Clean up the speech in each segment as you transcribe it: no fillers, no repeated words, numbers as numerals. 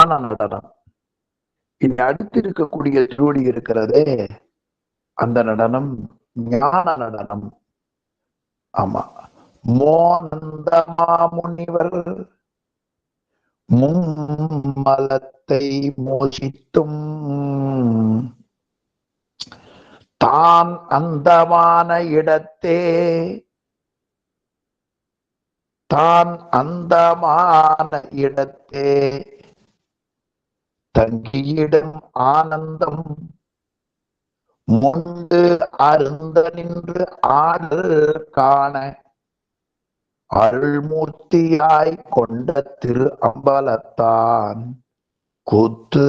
ஞான நடனம். இனி அடுத்து இருக்கக்கூடிய திருவடி இருக்கிறதே, அந்த நடனம் ஞான நடனம். ஆமா, மோனந்த மாமுனிவர் மும்மலத்தை மோசித்தும் தான் அந்தமான இடத்தே தங்கியிடும் ஆனந்தம் முண்டு அருந்த நின்று ஆடல் காண அருள்மூர்த்தியாய் கொண்ட திரு அம்பலத்தான் கூத்து.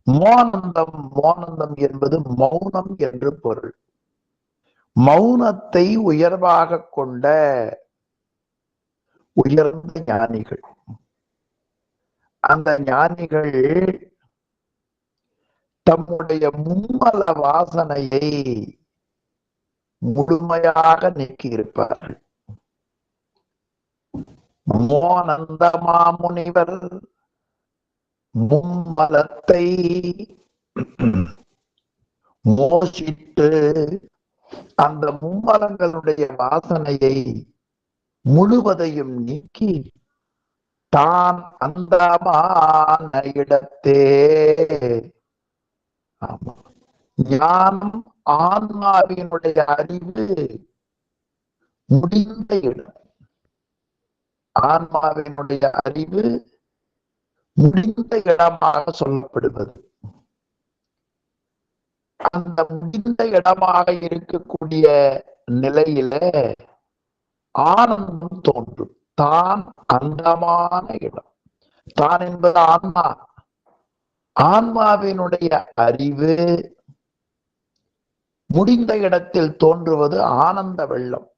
மோனந்தம், மோனந்தம் என்பது மௌனம் என்று பொருள். மௌனத்தை உயர்வாக கொண்ட உயர்ந்த ஞானிகள். அந்த ஞானிகள் தம்முடைய மும்மல வாசனையை முழுமையாக நீக்கி இருப்பார்கள். மோனந்த மாமுனிவர் மும்மலத்தை மோசித்து, அந்த மும்மலங்களுடைய வாசனையை முழுவதையும் நீக்கி தான் அந்தமான இடத்தே. ஆமா, ஞானம் ஆன்மாவினுடைய அறிவு முடிந்த இடம். ஆன்மாவினுடைய அறிவு முடிந்த இடமாக சொல்லப்படுவது. அந்த முடிந்த இடமாக இருக்கக்கூடிய நிலையில ஆனந்தம் தோன்றும். தான் அந்தமான இடம். தான் என்பது ஆன்மா. ஆன்மாவினுடைய அறிவு முடிந்த இடத்தில் தோன்றுவது ஆனந்த வெள்ளம்.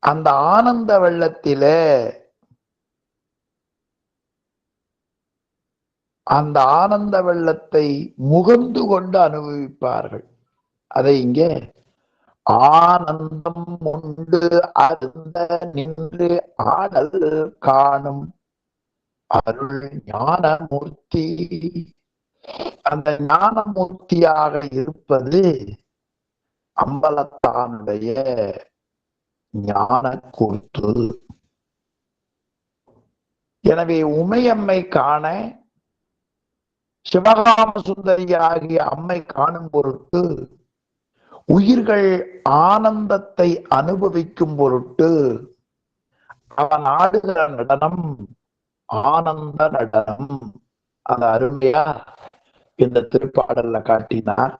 அந்த ஆனந்த வெள்ளத்திலே அந்த ஆனந்த வெள்ளத்தை முகந்து கொண்டு அனுபவிப்பார்கள். அதை இங்கே ஆனந்தம் உண்டு அருந்த நின்று ஆடல் காணும் அருள் ஞானமூர்த்தி. அந்த ஞானமூர்த்தியாக இருப்பது அம்பலத்தானுடைய ஞான கூத்து. எனவே உமையம்மை காண, சிவகாம சுந்தரியாகிய அம்மை காணும் பொருட்டு, உயிர்கள் ஆனந்தத்தை அனுபவிக்கும் பொருட்டு அவன் ஆடுகிற நடனம் ஆனந்த நடனம். அந்த அருமையா இந்த திருப்பாடல்ல காட்டினார்.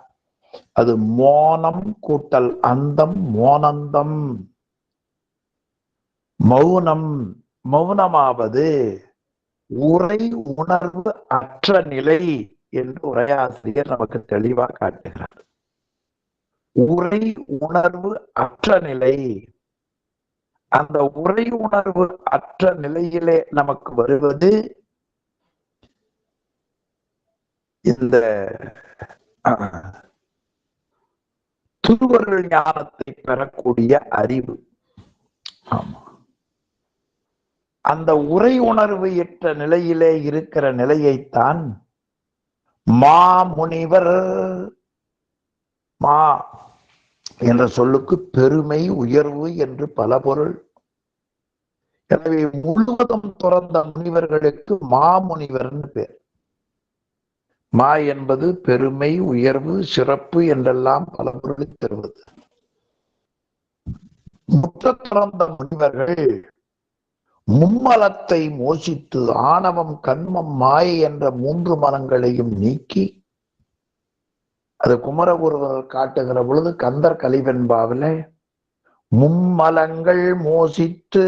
அது மோனம் கூட்டல் அந்தம், மோனந்தம். மௌனம், மௌனமாவது உரை உணர்வு அற்ற நிலை என்று உரையாசிரியர் நமக்கு தெளிவா காட்டுகிறார். உரை உணர்வு அற்ற நிலை. அந்த உரை உணர்வு அற்ற நிலையிலே நமக்கு வருவது இந்த திருவருள் ஞானத்தை பெறக்கூடிய அறிவு. ஆமா, அந்த உரை உணர்வு எற்ற நிலையிலே இருக்கிற நிலையைத்தான் மாமுனிவர். மா என்ற சொல்லுக்கு பெருமை, உயர்வு என்று பல பொருள். எனவே முழுவதும் துறந்த முனிவர்களுக்கு மாமுனிவர்னு பேர். மா என்பது பெருமை, உயர்வு, சிறப்பு என்றெல்லாம் பல பொருளை தருவது. முற்ற துறந்த முனிவர்கள் மும்மலத்தை மோசித்து ஆணவம், கண்மம், மாயை என்ற 3 மலங்களையும் நீக்கி, அது குமரகுருவர் காட்டுகிற பொழுது கந்தர் கலிவெண்பாவில மும்மலங்கள் மோசித்து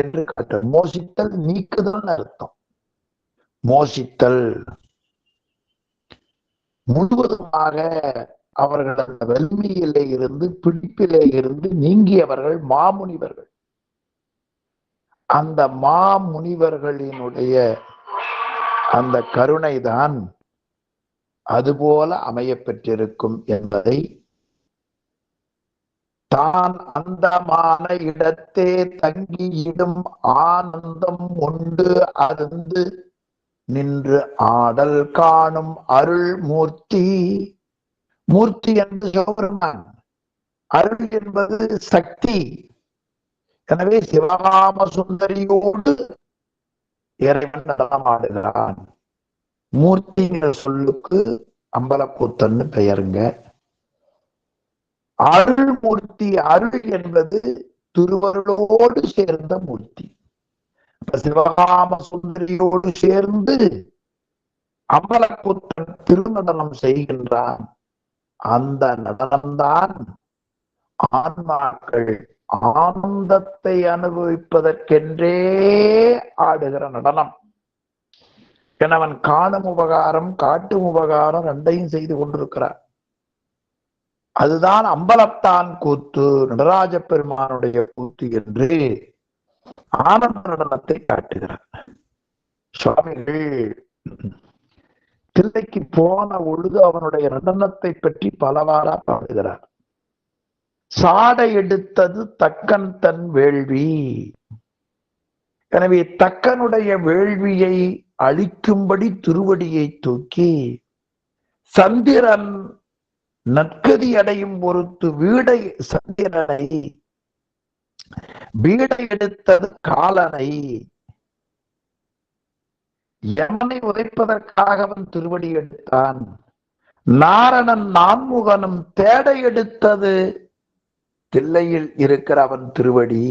என்று காட்டு. மோசித்தல் நீக்குதல் அர்த்தம். மோசித்தல் முழுவதுமாக அவர்கள் அந்த வலிமையிலே இருந்து, பிடிப்பிலே இருந்து நீங்கியவர்கள் மாமுனிவர்கள். அந்த மாமுனிவர்களினுடைய அந்த கருணைதான் அதுபோல அமைய பெற்றிருக்கும் என்பதை தான் அந்தமான இடத்தே தங்கியிடும் ஆனந்தம் உண்டு அருந்து நின்று ஆடல் காணும் அருள் மூர்த்தி. மூர்த்தி என்று சிவபெருமான், அருள் என்பது சக்தி. எனவே சிவகாம சுந்தரியோடு இறைவன் நடனமாடுகிறான். மூர்த்திங்கிற சொல்லுக்கு அம்பலக்கூத்தன்னு பெயருங்க. அருள் மூர்த்தி, அருள் என்பது திருவருளோடு சேர்ந்த மூர்த்தி. சிவகாம சுந்தரியோடு சேர்ந்து அம்பலக்கூத்தன் திருநடனம் செய்கின்றான். அந்த நடனம்தான் ஆன்மாக்கள் ஆனந்தத்தை அனுபவிப்பதற்கென்றே ஆடுகிற நடனம். அவன் காணும் உபகாரம் காட்டும் உபகாரம் ரெண்டையும் செய்து கொண்டிருக்கிறார். அதுதான் அம்பலத்தான் கூத்து, நடராஜ பெருமானுடைய கூத்து என்று ஆனந்த நடனத்தை காட்டுகிறார். சுவாமிகள் தில்லைக்கு போன பொழுது அவனுடைய நடனத்தை பற்றி பலவாறா பாடுகிறார். சாடை எடுத்தது தக்கன் தன் வேள்வி. எனவே தக்கனுடைய வேள்வியை அழிக்கும்படி திருவடியை தூக்கி சந்திரன் நற்கதி அடையும் பொருட்டு வீடை சந்திரனை, வீடை எடுத்தது காலனை. யமனை உதைப்பதற்காக அவன் திருவடி எடுத்தான். நாரணன் நான்முகனும் தேடை எடுத்தது தில்லையில் இருக்கிற அவன் திருவடி.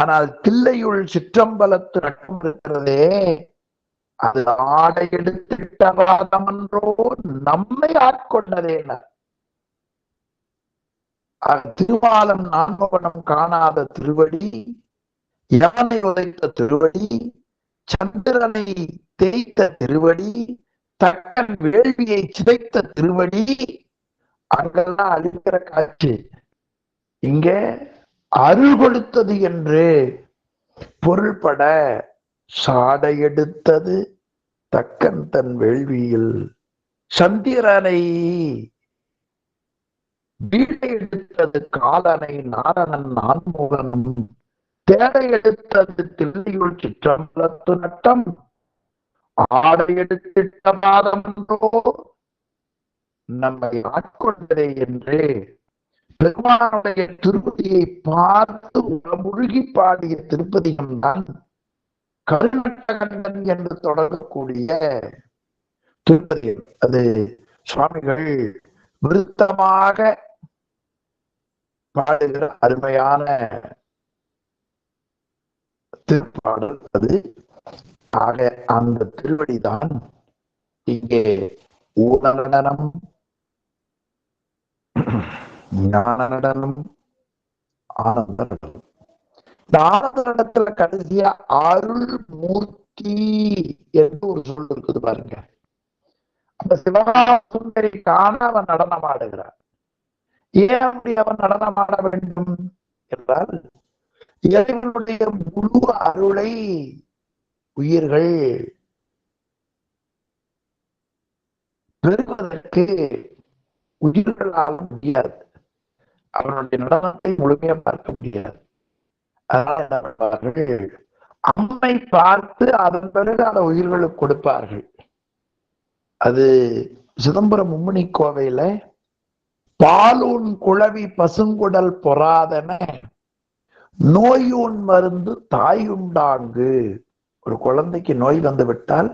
ஆனால் தில்லையுள் சிற்றம்பலத்து நட்டம் இருக்கிறதே, அது ஆடை எடுத்திட்டவாதமன்றோ நம்மை ஆட்கொண்டதேன. திருவாலம் நான்முகனும் காணாத திருவடி, யமனை உதைத்த திருவடி, சந்திரனை தேய்த்த திருவடி, தக்கன் வேள்வியை சிதைத்த திருவடி, அங்கெல்லாம் அழிக்கிற காட்சி. இங்கே அருள் கொடுத்தது என்று பொருள்பட சாடை எடுத்தது தக்கன் தன் வேள்வியில், சந்திரனை வீடை எடுத்தது காலனை, நாரணன் நான்முகனும் தேடை எடுத்தது தில்லையுள் சிற்றம்பலத்து நட்டம், ஆடை எடுத்திட்ட மாதமன்றோ நம்மை ஆட்கொண்டதே என்று பெருமானுடைய திருப்பதியை பார்த்து உளமுழுகி பாடிய திருப்பதிகம்தான் கருணகண்டன் என்று தொடரக்கூடிய திருப்பதி. அது சுவாமிகள் விருத்தமாக பாடுகிற அருமையான திருப்பாடல் அது. ஆக அந்த திருவடிதான் இங்கே ஊன நடனம், ஞான நடனம், ஆனந்த நடனம். இந்த ஆனந்த நடனத்துல கடைசியா அருள் மூர்த்தி என்று ஒரு சொல் இருக்குது பாருங்க. அந்த சிவகாம சுந்தரி காண அவன் நடனம் ஆடுகிறான். ஏன் அப்படி அவன் நடனம் ஆட வேண்டும் என்றால், இறைவனுடைய முழு அருளை உயிர்கள் பெறுவதற்கு உயிர்களால் முடியாது. அவனுடைய நடனத்தை முழுமையா பார்க்க முடியாது. அதனால அம்மை பார்த்து அதன் பிறகு அந்த உயிர்களுக்கு கொடுப்பார்கள். அது சிதம்பரம் மும்முனி கோவையில பாலூன் குழவி பசுங்குடல் பொறாதன நோயூன் மருந்து தாயுண்டாங்கு. ஒரு குழந்தைக்கு நோய் வந்து விட்டால்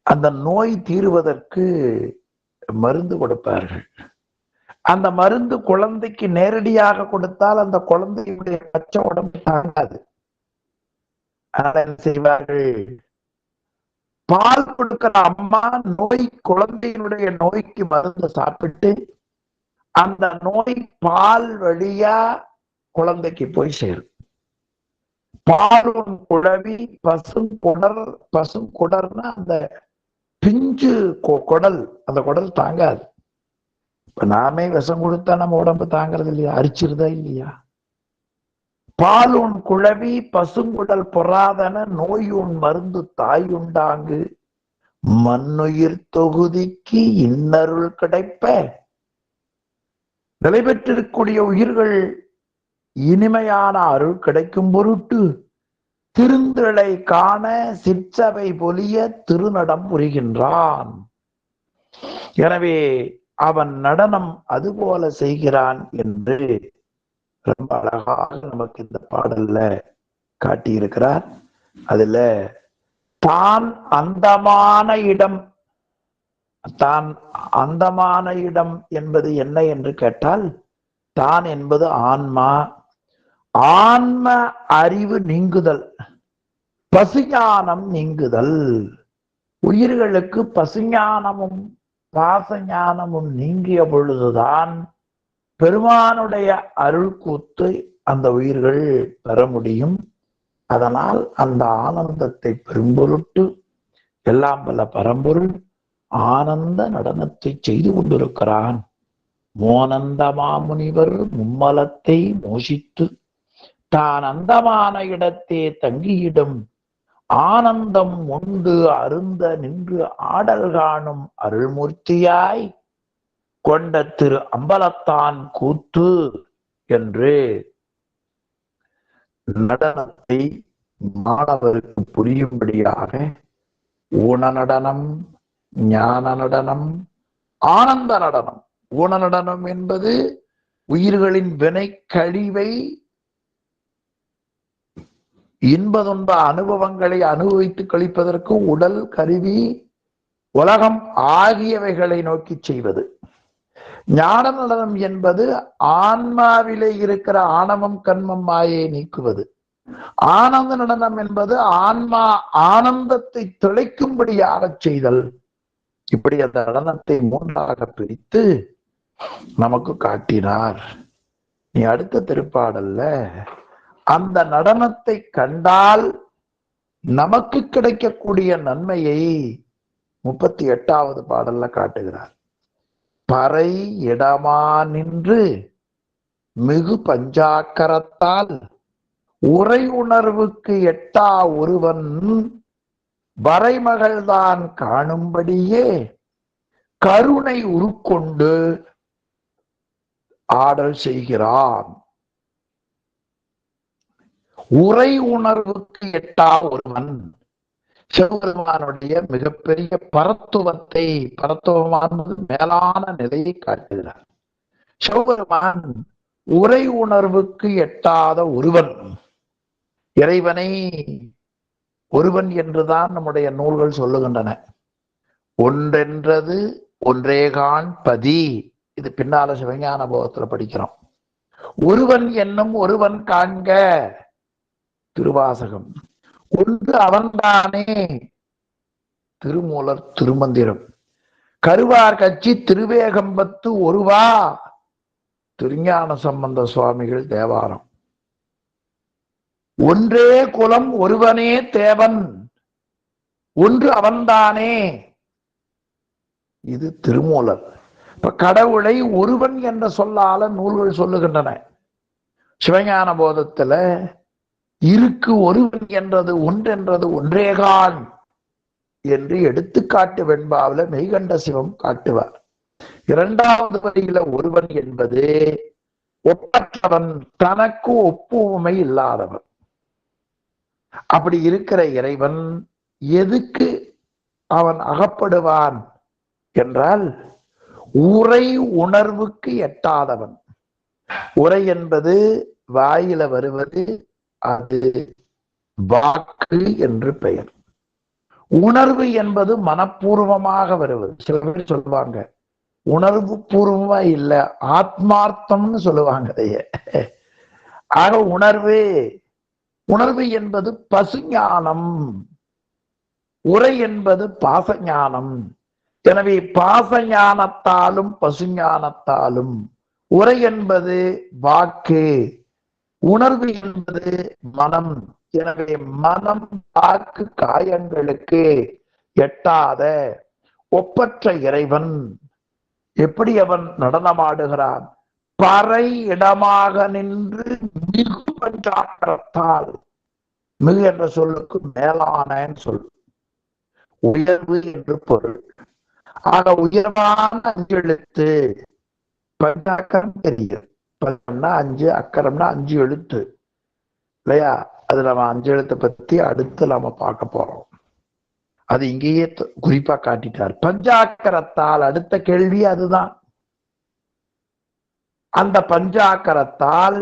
அந்த நோய் தீருவதற்கு மருந்து கொடுப்பார்கள். அந்த மருந்து குழந்தைக்கு நேரடியாக கொடுத்தால் அந்த குழந்தையுடைய பச்சை உடம்பு தாங்காது. அதனால என்ன செய்வார்கள், பால் கொடுக்கிற அம்மா நோய் குழந்தையினுடைய நோய்க்கு மருந்து சாப்பிட்டு அந்த நோய் பால் வழியா குழந்தைக்கு போய் சேரும். பாலும் குழவி பசுங்குடர்னா அந்த பிஞ்சு குடல், அந்த குடல் தாங்காது. இப்ப நாமே விஷம் கொடுத்தா நம்ம உடம்பு தாங்கிறது இல்லையா, அரிச்சிருதா இல்லையா? பாலுன் குழவி பசுங்குடல் பொறாதன நோயுன் மருந்து தாயுண்டாங்கு மண்ணுயிர் தொகுதிக்கு இன்னருள் கிடைப்ப நிலை பெற்றிருக்கக்கூடிய உயிர்கள் இனிமையான அருள் கிடைக்கும் பொருட்டு திருந்தலை காண சிற்சபை பொலிய திருநடம் புரிகின்றான். எனவே அவன் நடனம் அதுபோல செய்கிறான் என்று ரொம்ப அழகாக நமக்கு இந்த பாடல்ல காட்டியிருக்கிறார். அதுல தான் அந்தமான இடம் என்பது என்ன என்று கேட்டால், தான் என்பது ஆன்மா. ஆன்ம அறிவு நீங்குதல், பசுஞானம் நீங்குதல். உயிர்களுக்கு பசுஞானமும் பாசஞானமும் நீங்கிய பொழுதுதான் பெருமானுடைய அருள் கூத்து அந்த உயிர்கள் பெற முடியும். அதனால் அந்த ஆனந்தத்தை பெரும்பொருட்டு எல்லாம் வல்ல பரம்பொருள் ஆனந்த நடனத்தை செய்து கொண்டிருக்கிறான். மோனந்த மாமுனிவர் மும்மலத்தை மோஷித்து தான் அந்தமான இடத்தே தங்கியிடும் ஆனந்தம் உண்டு அருந்த நின்று ஆடல் காணும் அருள்மூர்த்தியாய் கொண்ட திரு அம்பலத்தான் கூத்து என்று நடனத்தை மாணவருக்கு புரியும்படியாக ஊன நடனம், ஞான நடனம், ஆனந்த நடனம். ஊன நடனம் என்பது உயிர்களின் வினை கழிவை இன்பதுன்ப அனுபவங்களை அனுபவித்து கழிப்பதற்கு உடல், கருவி, உலகம் ஆகியவைகளை நோக்கி செய்வது. ஞான நடனம் என்பது ஆன்மாவிலே இருக்கிற ஆணவம், கண்மம், மாயை நீக்குவது. ஆனந்த நடனம் என்பது ஆன்மா ஆனந்தத்தை திளைக்கும்படியாக செய்தல். இப்படி அந்த நடனத்தை மூன்றாக பிரித்து நமக்கு காட்டினார். நீ அடுத்த திருப்பாடல்ல அந்த நடனத்தை கண்டால் நமக்கு கிடைக்கக்கூடிய நன்மையை 38வது பாடல்ல காட்டுகிறார். பறை இடமா நின்று மிகு பஞ்சாக்கரத்தால் உரை உணர்வுக்கு எட்டா ஒருவன் வரைமகள்தான் காணும்படியே கருணை உருக்கொண்டு ஆடல் செய்கிறான். உரை உணர்வுக்கு எட்டா ஒருவன் சிவபெருமானுடைய மிகப்பெரிய பரத்துவமானது மேலான நிலையை காட்டுகிறார். சிவபெருமான் உரை உணர்வுக்கு எட்டாத ஒருவன். இறைவனை ஒருவன் என்றுதான் நம்முடைய நூல்கள் சொல்லுகின்றன. ஒன்றென்றது ஒன்றேகான் பதி, இது பின்னால சிவஞான போகத்துல படிக்கிறோம். ஒருவன் என்னும் ஒருவன் காண்க, திருவாசகம். ஒன்று அவன்தானே, திருமூலர் திருமந்திரம். கருவார் கட்சி திருவேகம்பத்து ஒருவா, திருஞான சம்பந்த சுவாமிகள் தேவாரம். ஒன்றே குலம் ஒருவனே தேவன், ஒன்று அவன்தானே, இது திருமூலர். இப்ப கடவுளை ஒருவன் என்ற சொல்லால நூல்கள் சொல்லுகின்றன. சிவஞான போதத்துல இருக்கு ஒருவன் என்றது ஒன்றென்றது ஒன்றேகான் என்று எடுத்துக்காட்டு வெண்பாவில மெய்கண்ட சிவம் காட்டுவார். 2வது வரியில ஒருவன் என்பது ஒப்பற்றவன், தனக்கு ஒப்புமை இல்லாதவன். அப்படி இருக்கிற இறைவன் எதுக்கு அவன் அகப்படுவான் என்றால் உரை உணர்வுக்கு எட்டாதவன். உரை என்பது வாயில வருவது, அது வாக்கு என்று பெயர். உணர்வு என்பது மனப்பூர்வமாக வருவது. சில பேர் சொல்லுவாங்க உணர்வு பூர்வமா இல்ல, ஆத்மார்த்தம்னு சொல்லுவாங்க அதையே. ஆக உணர்வு என்பது பசுஞானம், உரை என்பது பாசஞானம். எனவே பாசஞானத்தாலும் பசுஞானத்தாலும் உரை என்பது வாக்கு, உணர்வு என்பது மனம். எனவே மனம், வாக்கு, காயங்களுக்கு எட்டாத ஒப்பற்ற இறைவன் எப்படி அவன் நடனமாடுகிறான்? பறை இடமாக நின்று மிகு பஞ்சாக்கரத்தால், மிகு என்ற சொல்லுக்கு மேலான சொல், உயர்வு என்று பொருள். ஆக உயர்வான 5 எழுத்து பஞ்சாக்கரம் தெரியும். பஞ்சம்னா 5, அக்கரம்னா 5 எழுத்து இல்லையா? அது நம்ம 5 எழுத்தை பத்தி அடுத்து நாம பார்க்க போறோம். அது இங்கேயே குறிப்பா காட்டிட்டார். பஞ்சாக்கரத்தால் அடுத்த கேள்வி அதுதான். அந்த பஞ்சாக்கரத்தால்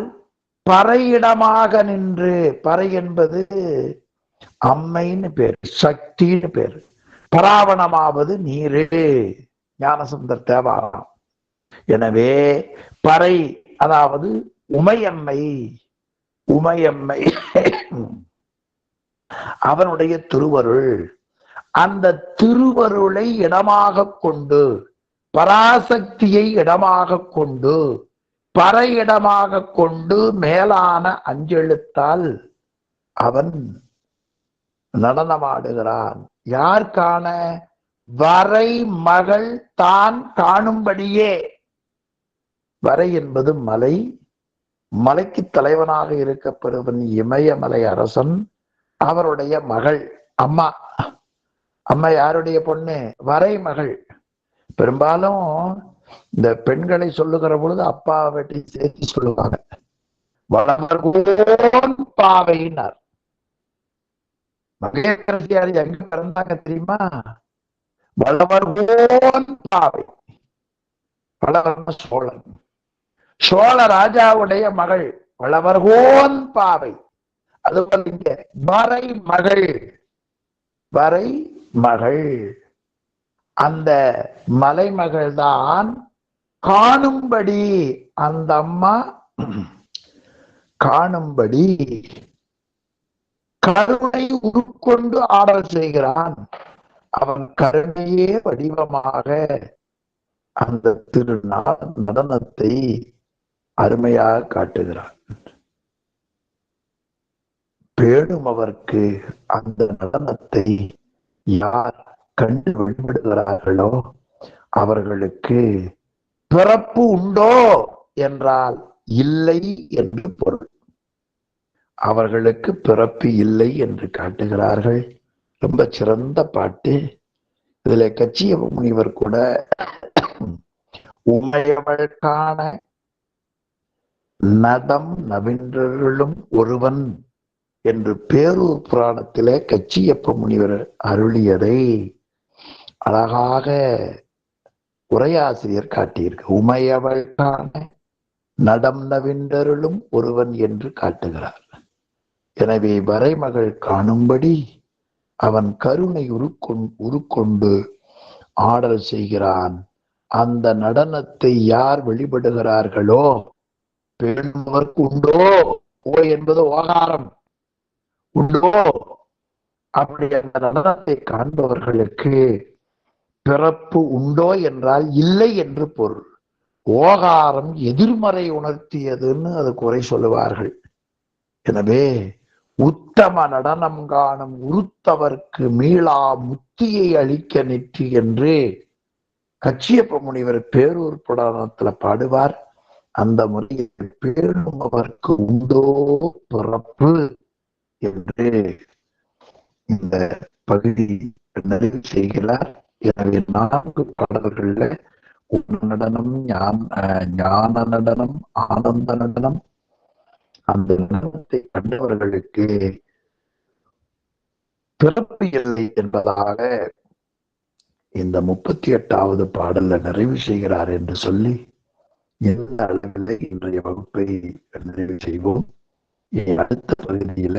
பறையிடமாக நின்று, பறை என்பது அம்மைன்னு பேரு, சக்தின்னு பேரு. பராவணமாவது நீரு, ஞானசுந்தர் தேவாரம். எனவே பறை அதாவது உமையம்மை, உமையம்மை அவனுடைய திருவருள். அந்த திருவருளை இடமாக கொண்டு, பராசக்தியை இடமாக கொண்டு, பறையிடமாக கொண்டு மேலான அஞ்செழுத்தால் அவன் நடனமாடுகிறான். யார் காண? வரை மகள் தான் காணும்படியே. வரை என்பது மலை, மலைக்கு தலைவனாக இருக்கப்படுவன் இமயமலை அரசன். அவருடைய மகள் அம்மா. அம்மா யாருடைய பொண்ணு? வரை மகள். பெரும்பாலும் இந்த பெண்களை சொல்லுகிற பொழுது அப்பா வெட்டி சேர்த்து சொல்லுவாங்க. வளவர்கோன் பாவையினார். மங்கையர்க்கரசியார் எங்க பிறந்தாங்க தெரியுமா? வளவர்கோன் பாவை. வளவர்ம சோழன், சோழ ராஜாவுடைய மகள் வளவர்கோன் பாவை. அதுபோல இங்க வரை மகள், வரை மகள். அந்த மலைமகள் தான் காணும்படி, அந்த அம்மா காணும்படி கருணை உருக்கொண்டு ஆடல் செய்கிறான். அவன் கருணையே வடிவமாக அந்த திருநாள் நடனத்தை அருமையாக காட்டுகிறான். பேடும் அவர்க்கு அந்த நடனத்தை யார் கண்டு வழிபடுகிறார்களோ அவர்களுக்கு பிறப்பு உண்டோ என்றால் இல்லை என்று பொருள். அவர்களுக்கு பிறப்பு இல்லை என்று காட்டுகிறார்கள். ரொம்ப சிறந்த பாட்டு. இதுல கச்சியப்ப முனிவர் கூட உமையவள் காண நடம் நவின்றர்களும் ஒருவன் என்று பேரூர் புராணத்திலே கச்சியப்ப முனிவர் அருளியதை அழகாக உரையாசிரியர் காட்டியிருக்கு. உமையவள் காண நடம் நவின்றருளும் ஒருவன் என்று காட்டுகிறார். எனவே வரைமகள் காணும்படி அவன் கருணை உருக்கொண்டு ஆடல் செய்கிறான். அந்த நடனத்தை யார் வழிபடுகிறார்களோ பெண்மவர்க்கு உண்டோ, ஓ என்பது ஓகாரம், உண்டோ அப்படி அந்த நடனத்தை காண்பவர்களுக்கு பிறப்பு உண்டோ என்றால் இல்லை என்று பொருள். ஓகாரம் எதிர்மறை உணர்த்தியதுன்னு அது குறை சொல்லுவார்கள். எனவே உத்தம நடனம் காணும் உருத்தவர்க்கு மீளா முத்தியை அளிக்க நெற்றி என்று கச்சியப்ப முனிவர் பேரூர் புராணத்துல பாடுவார். அந்த முறையில் பேணும் அவர்க்கு உண்டோ பிறப்பு என்று இந்த பகுதி நிறைவு செய்கிறார். எனவே 4 பாடல்கள்ல உண நடனம், ஞான நடனம், ஆனந்த நடனம், அந்த நடனத்தை கண்டவர்களுக்கு பிறப்பு இல்லை என்பதாக இந்த 38வது பாடல்ல நிறைவு செய்கிறார் என்று சொல்லி எந்த அளவில் இன்றைய வகுப்பை நிறைவு செய்வோம். அடுத்த பகுதியில